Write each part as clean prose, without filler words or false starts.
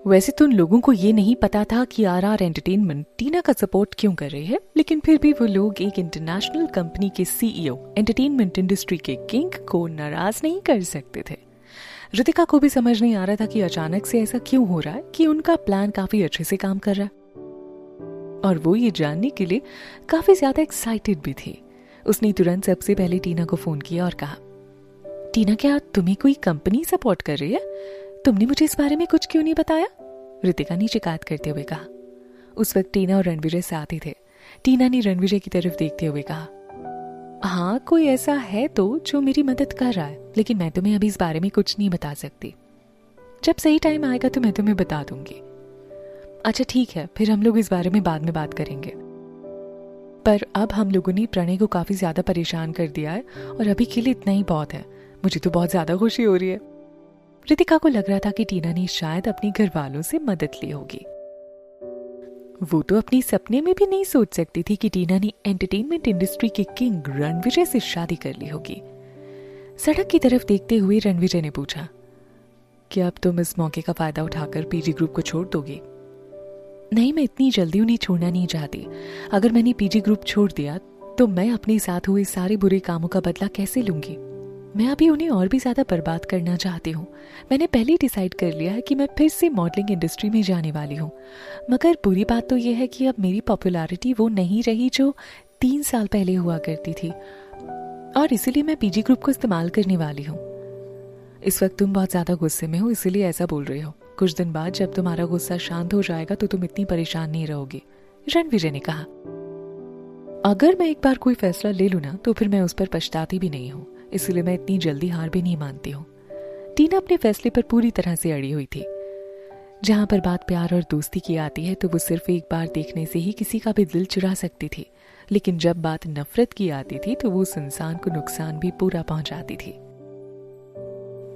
वैसे तो उन लोगों को ये नहीं पता था कि आरआर एंटरटेनमेंट टीना का सपोर्ट क्यों कर रही है, लेकिन फिर भी वो लोग एक इंटरनेशनल कंपनी के सीईओ, एंटरटेनमेंट इंडस्ट्री के किंग को नाराज नहीं कर सकते थे। रितिका को भी समझ नहीं आ रहा था कि अचानक से ऐसा क्यों हो रहा है कि उनका प्लान काफी अच्छे से काम कर रहा है, और वो ये जानने के लिए काफी ज्यादा एक्साइटेड भी थी। उसने तुरंत सबसे पहले टीना को फोन किया और कहा, टीना क्या तुम्हें कोई कंपनी सपोर्ट कर रही है? तुमने मुझे इस बारे में कुछ क्यों नहीं बताया? रितिका ने शिकायत करते हुए कहा। उस वक्त टीना और रणविजय साथ ही थे। टीना ने रणविजय की तरफ देखते हुए कहा, हाँ कोई ऐसा है तो जो मेरी मदद कर रहा है, लेकिन मैं तुम्हें अभी इस बारे में कुछ नहीं बता सकती। जब सही टाइम आएगा तो मैं तुम्हें बता दूंगी। अच्छा ठीक है, फिर हम लोग इस बारे में बाद में बात करेंगे। पर अब हम लोगों ने प्रणय को काफी ज्यादा परेशान कर दिया है और अभी के लिए इतना ही बहुत है। मुझे तो बहुत ज्यादा खुशी हो रही है। रितिका को लग रहा था कि टीना ने शायद अपने घर वालों से मदद ली होगी। वो तो अपने सपने में भी नहीं सोच सकती थी कि टीना ने एंटरटेनमेंट इंडस्ट्री के किंग रणविजय से शादी कर ली होगी। सड़क की तरफ देखते हुए रणविजय ने पूछा, क्या अब तुम इस मौके का फायदा उठाकर पीजी ग्रुप को छोड़ दोगे? नहीं, मैं इतनी जल्दी उन्हें छोड़ना नहीं चाहती। अगर मैंने पीजी ग्रुप छोड़ दिया तो मैं अपने साथ हुए सारे बुरे कामों का बदला कैसे लूंगी? मैं अभी उन्हें और भी ज्यादा बर्बाद करना चाहती हूँ। मैंने पहले ही डिसाइड कर लिया है कि मैं फिर से मॉडलिंग इंडस्ट्री में जाने वाली हूँ। मगर बुरी बात तो यह है कि अब मेरी पॉपुलैरिटी वो नहीं रही जो 3 साल पहले हुआ करती थी, और इसीलिए मैं पीजी ग्रुप को इस्तेमाल करने वाली हूँ। इस वक्त तुम बहुत ज्यादा गुस्से में हो, इसीलिए ऐसा बोल रही हो। कुछ दिन बाद जब तुम्हारा गुस्सा शांत हो जाएगा तो तुम इतनी परेशान नहीं रहोगी, रणविजय ने कहा। अगर मैं एक बार कोई फैसला ले लूं ना तो फिर मैं उस पर पछताती भी नहीं हूँ, इसलिए मैं इतनी जल्दी हार भी नहीं मानती हूँ। टीना अपने फैसले पर पूरी तरह से अड़ी हुई थी। जहां पर बात प्यार और दोस्ती की आती है तो वो सिर्फ एक बार देखने से ही किसी का भी दिल चुरा सकती थी, लेकिन जब बात नफरत की आती थी तो वो उस इंसान को नुकसान भी पूरा पहुंचाती थी।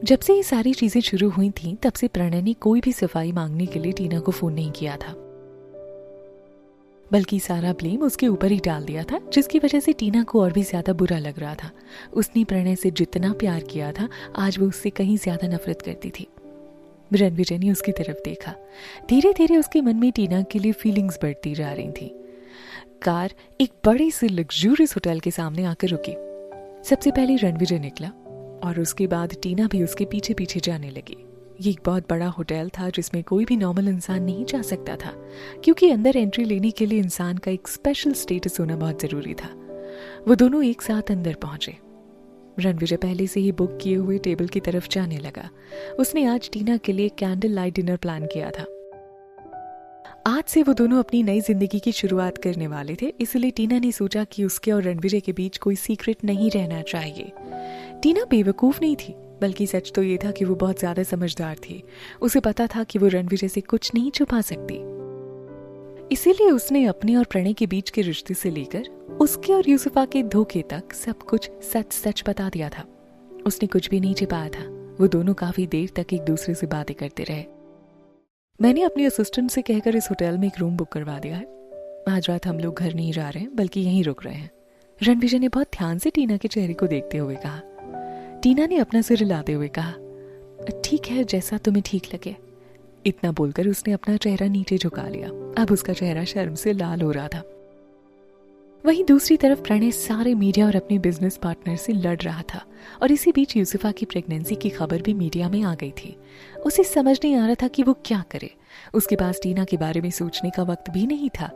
जब से ये सारी चीजें शुरू हुई थीं, तब से प्रणय ने कोई भी सफाई मांगने के लिए टीना को फोन नहीं किया था, बल्कि सारा ब्लेम उसके ऊपर ही डाल दिया था, जिसकी वजह से टीना को और भी ज्यादा बुरा लग रहा था। उसने प्रणय से जितना प्यार किया था, आज वो उससे कहीं ज्यादा नफरत करती थी। रणविजय ने उसकी तरफ देखा। धीरे धीरे उसके मन में टीना के लिए फीलिंग्स बढ़ती जा रही थी। कार एक बड़े से लग्जूरियस होटल के सामने आकर रुकी। सबसे पहले रणविजय निकला और उसके बाद टीना भी उसके पीछे पीछे जाने लगी। ये एक बहुत बड़ा होटल था जिसमें कोई भी नॉर्मल इंसान नहीं जा सकता था, क्योंकि अंदर एंट्री लेने के लिए इंसान का एक स्पेशल स्टेटस होना बहुत जरूरी था। वो दोनों एक साथ अंदर पहुंचे। रणविजय पहले से ही बुक किए हुए टेबल की तरफ जाने लगा। उसने आज टीना के लिए कैंडल लाइट डिनर प्लान किया था। आज से वो दोनों अपनी नई जिंदगी की शुरुआत करने वाले थे, इसलिए टीना ने सोचा कि उसके और रणविजय के बीच कोई सीक्रेट नहीं रहना चाहिए। टीना बेवकूफ नहीं थी, बल्कि सच तो ये था कि वो बहुत ज्यादा समझदार थी। उसे पता था कि वो रणविजय से कुछ नहीं छुपा सकती, इसीलिए उसने अपने और प्रणय के बीच के रिश्ते से लेकर उसके और यूसुफा के धोखे तक सब कुछ सच सच बता दिया था। उसने कुछ भी नहीं छिपाया था। वो दोनों काफी देर तक एक दूसरे से बातें करते रहे। मैंने अपने असिस्टेंट से कहकर इस होटल में एक रूम बुक करवा दिया है। आज रात हम लोग घर नहीं जा रहे हैं, बल्कि यहीं रुक रहे हैं। रणविजय ने बहुत ध्यान से टीना के चेहरे को देखते हुए कहा। टीना ने अपना सिर हिलाते हुए कहा, ठीक है, जैसा तुम्हें ठीक लगे। इतना बोलकर उसने अपना चेहरा नीचे झुका लिया। अब उसका चेहरा शर्म से लाल हो रहा था। वहीं दूसरी तरफ प्रणय सारे मीडिया और अपने बिजनेस पार्टनर से लड़ रहा था, और इसी बीच यूसुफा की प्रेगनेंसी की खबर भी मीडिया में आ गई थी। उसे समझ नहीं आ रहा था कि वो क्या करे। उसके पास टीना के बारे में सोचने का वक्त भी नहीं था।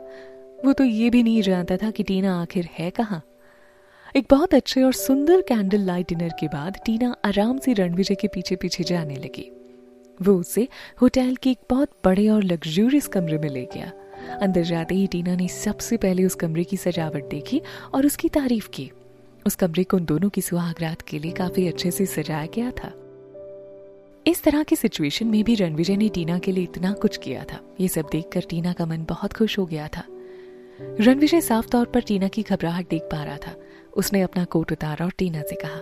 वो तो ये भी नहीं जानता था कि टीना आखिर है कहाँ। एक बहुत अच्छे और सुंदर कैंडल लाइट डिनर के बाद टीना आराम से रणविजय के पीछे पीछे जाने लगी। वो उसे होटल के एक बहुत बड़े और लग्जूरियस कमरे में ले गया। अंदर जाते ही टीना ने सबसे पहले उस कमरे की सजावट देखी और उसकी तारीफ की। उस कमरे को उन दोनों की सुहागरात के लिए काफी अच्छे से सजाया गया था। इस तरह की सिचुएशन में भी रणविजय ने टीना के लिए इतना कुछ किया था। ये सब देखकर टीना का मन बहुत खुश हो गया था। रणविजय साफ तौर पर टीना की घबराहट देख पा रहा था। उसने अपना कोट उतारा और टीना से कहा,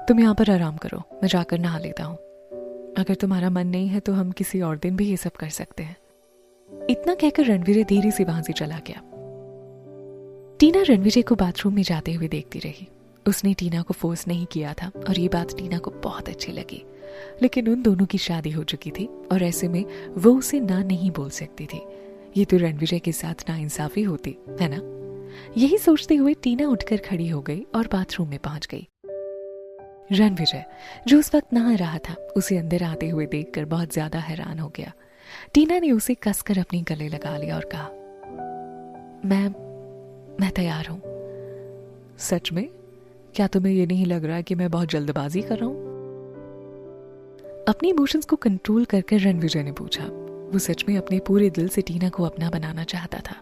तुम यहाँ पर आराम करो, मैं जाकर नहा लेता हूँ। अगर तुम्हारा मन नहीं है तो हम किसी और दिन भी ये सब कर सकते हैं। इतना कहकर रणविजय धीरे से वहां से चला गया। टीना रणविजय को बाथरूम में जाते हुए देखती रही। उसने टीना को फोर्स नहीं किया था और ये बात टीना को बहुत अच्छी लगी। लेकिन उन दोनों की शादी हो चुकी थी और ऐसे में वो उसे ना नहीं बोल सकती थी। ये तो रणविजय के साथ नाइंसाफी होती है ना। यही सोचते हुए टीना उठकर खड़ी हो गई और बाथरूम में पहुंच गई। रणविजय, जो उस वक्त नहा रहा था, उसे अंदर आते हुए देखकर बहुत ज्यादा हैरान हो गया। टीना ने उसे कसकर अपने गले लगा लिया और कहा, मैं तैयार हूं। सच में? क्या तुम्हें ये नहीं लग रहा कि मैं बहुत जल्दबाजी कर रहा हूं? अपने इमोशंस को कंट्रोल कर रणविजय ने पूछा। वो सच में अपने पूरे दिल से टीना को अपना बनाना चाहता था।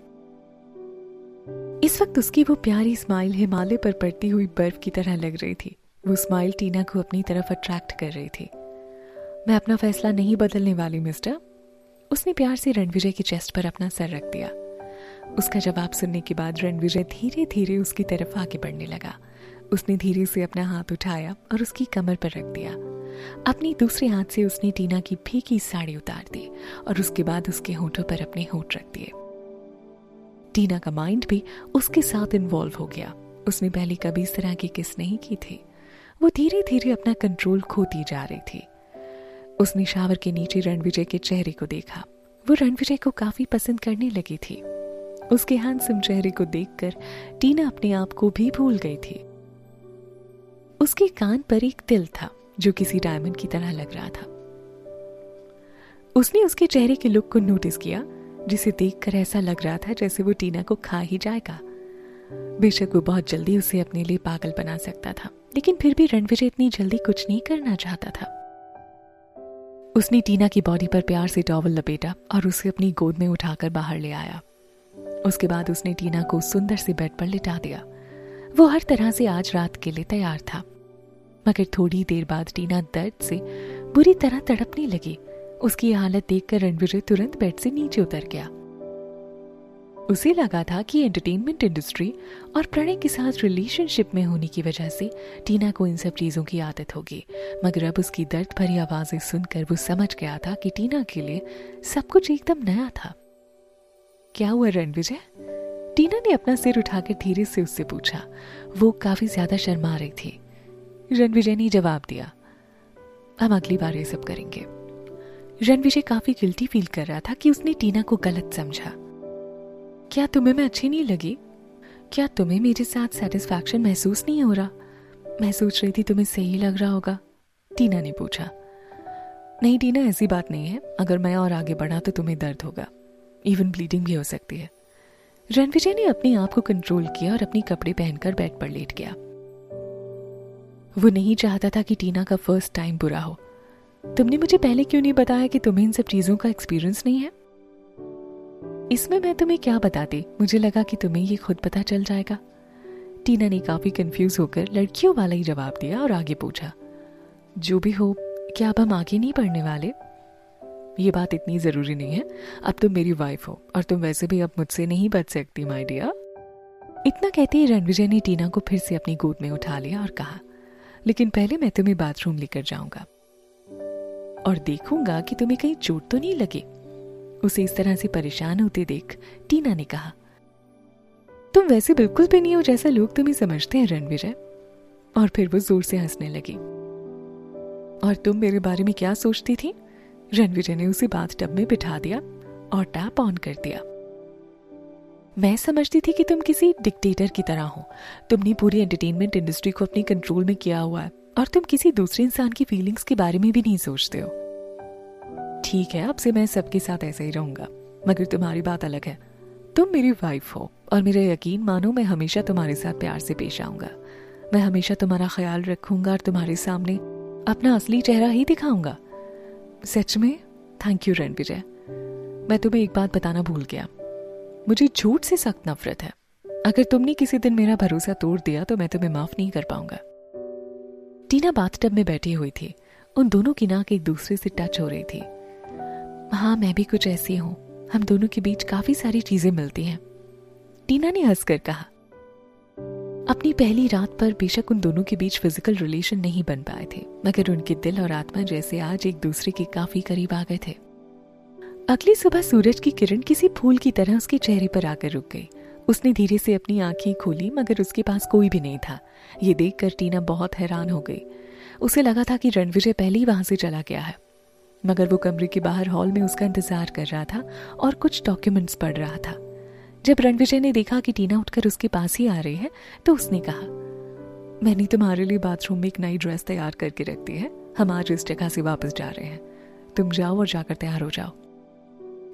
इस वक्त उसकी वो प्यारी स्माइल हिमालय पर पड़ती हुई बर्फ की तरह लग रही थी। वो स्माइल टीना को अपनी तरफ अट्रैक्ट कर रही थी। मैं अपना फैसला नहीं बदलने वाली मिस्टर। उसने प्यार से रणविजय की चेस्ट पर अपना सर रख दिया। उसका जवाब सुनने के बाद रणविजय धीरे धीरे उसकी तरफ आगे बढ़ने लगा। उसने धीरे से अपना हाथ उठाया और उसकी कमर पर रख दिया। अपनी दूसरे हाथ से उसने टीना की फीकी साड़ी उतार दी और उसके बाद उसके होठों पर अपने होठ रख दिए। टीना का माइंड भी उसके साथ इन्वॉल्व हो गया। उसने पहले कभी इस तरह की किस नहीं की थी। वो धीरे धीरे अपना कंट्रोल खोती जा रही थी। उसने शावर के नीचे रणविजय के चेहरे को देखा। वो रणविजय को काफी पसंद करने लगी थी। उसके हैंडसम चेहरे को देखकर टीना अपने आप को भी भूल गई थी। उसके कान पर एक तिल था जो किसी डायमंड की तरह लग रहा था। उसने उसके चेहरे के लुक को नोटिस किया, जिसे देखकर ऐसा लग रहा था जैसे वो टीना को खा ही जाएगा। बेशक वो बहुत जल्दी उसे अपने लिए पागल बना सकता था, लेकिन फिर भी रणविजय इतनी जल्दी कुछ नहीं करना चाहता था। उसने टीना की बॉडी पर प्यार से टॉवल लपेटा और उसे अपनी गोद में उठाकर बाहर ले आया। उसके बाद उसने टीना को सुंदर से बेड पर लिटा दिया। वो हर तरह से आज रात के लिए तैयार था, मगर थोड़ी देर बाद टीना दर्द से बुरी तरह तड़पने लगी। उसकी हालत देखकर रणविजय तुरंत बेड से नीचे उतर गया। उसे लगा था कि एंटरटेनमेंट इंडस्ट्री और प्रणय के साथ रिलेशनशिप में होने की वजह से टीना को इन सब चीजों की आदत होगी, मगर अब उसकी दर्द भरी आवाजें सुनकर वो समझ गया था कि टीना के लिए सब कुछ एकदम नया था। क्या हुआ रणविजय? टीना ने अपना सिर उठाकर धीरे से उससे पूछा। वो काफी ज्यादा शर्मा रही थी। रणविजय ने जवाब दिया, हम अगली बार ये सब करेंगे। रणविजय काफी गिल्टी फील कर रहा था कि उसने टीना को गलत समझा। क्या तुम्हें मैं अच्छी नहीं लगी? क्या तुम्हें मेरे साथ सेटिस्फैक्शन महसूस नहीं हो रहा? मैं सोच रही थी तुम्हें सही लग रहा होगा, टीना ने पूछा। नहीं टीना, ऐसी बात नहीं है। अगर मैं और आगे बढ़ा तो तुम्हें दर्द होगा, इवन ब्लीडिंग भी हो सकती है। रणविजय ने अपने आप को कंट्रोल किया और अपनी कपड़े पहनकर बेड पर लेट गया। वो नहीं चाहता था कि टीना का फर्स्ट टाइम बुरा हो। तुमने मुझे पहले क्यों नहीं बताया कि तुम्हें इन सब चीजों का एक्सपीरियंस नहीं है? इसमें मैं तुम्हें क्या बताती, मुझे लगा कि तुम्हें ये खुद पता चल जाएगा। टीना ने काफी कंफ्यूज होकर लड़कियों वाला ही जवाब दिया और आगे पूछा, जो भी हो, क्या अब हम आगे नहीं बढ़ने वाले? ये बात इतनी जरूरी नहीं है। अब तुम मेरी वाइफ हो और तुम वैसे भी अब मुझसे नहीं बच सकती माय डियर। इतना कहते ही रणविजय ने टीना को फिर से अपनी गोद में उठा लिया और कहा, लेकिन पहले मैं तुम्हें बाथरूम लेकर जाऊंगा और देखूंगा कि तुम्हें कहीं चोट तो नहीं लगी। उसे इस तरह से परेशान होते देख टीना ने कहा, तुम वैसे बिल्कुल भी नहीं हो जैसा लोग तुम्हें समझते हैं रणविजय। और फिर वो जोर से हंसने लगी। और तुम मेरे बारे में क्या सोचती थी? रणविजय ने उसे बाथटब में बिठा दिया और टैप ऑन कर दिया। मैं समझती थी कि तुम किसी डिक्टेटर की तरह हो। तुमने पूरी एंटरटेनमेंट इंडस्ट्री को अपने कंट्रोल में किया हुआ है और तुम किसी दूसरे इंसान की फीलिंग्स के बारे में भी नहीं सोचते हो। ठीक है, अब से मैं सबके साथ ऐसा ही रहूंगा, मगर तुम्हारी बात अलग है। तुम मेरी वाइफ हो और मेरा यकीन मानो, मैं हमेशा तुम्हारे साथ प्यार से पेश आऊंगा। मैं हमेशा तुम्हारा ख्याल रखूंगा और तुम्हारे सामने अपना असली चेहरा ही दिखाऊंगा। सच में थैंक यू रणविजय। मैं तुम्हें एक बात बताना भूल गया, मुझे झूठ से सख्त नफरत है। अगर तुमने किसी दिन मेरा भरोसा तोड़ दिया तो मैं तुम्हें माफ नहीं कर पाऊंगा। टीना बाथटब में बैठी हुई थी। उन दोनों की नाक एक दूसरे से टच हो रही थी। हाँ, मैं भी कुछ ऐसी हूं। हम दोनों के बीच काफी सारी चीजें मिलती हैं, टीना ने हंसकर कहा। अपनी पहली रात पर बेशक उन दोनों के बीच फिजिकल रिलेशन नहीं बन पाए थे, मगर उनके दिल और आत्मा जैसे आज एक दूसरे के काफी करीब आ गए थे। अगली सुबह सूरज की किरण किसी फूल की तरह उसके चेहरे पर आकर रुक गई। उसने धीरे से अपनी आंखें खोली, मगर उसके पास कोई भी नहीं था। ये देखकर टीना बहुत हैरान हो गई। उसे लगा था कि रणविजय पहले ही वहां से चला गया है, मगर वो कमरे के बाहर हॉल में उसका इंतजार कर रहा था और कुछ डॉक्यूमेंट्स पढ़ रहा था। जब रणविजय ने देखा कि टीना उठकर उसके पास ही आ रही है तो उसने कहा, मैंने तुम्हारे लिए बाथरूम में एक नई ड्रेस तैयार करके रख दी है, हम आज इस जगह से वापस जा रहे हैं, तुम जाओ और जाकर तैयार हो जाओ।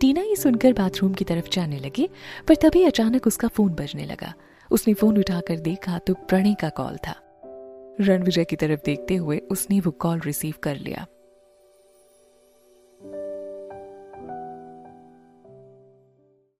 टीना ये सुनकर बाथरूम की तरफ जाने लगी, पर तभी अचानक उसका फोन बजने लगा। उसने फोन उठाकर देखा तो प्रणय का कॉल था। रणविजय की तरफ देखते हुए उसने वो कॉल रिसीव कर लिया।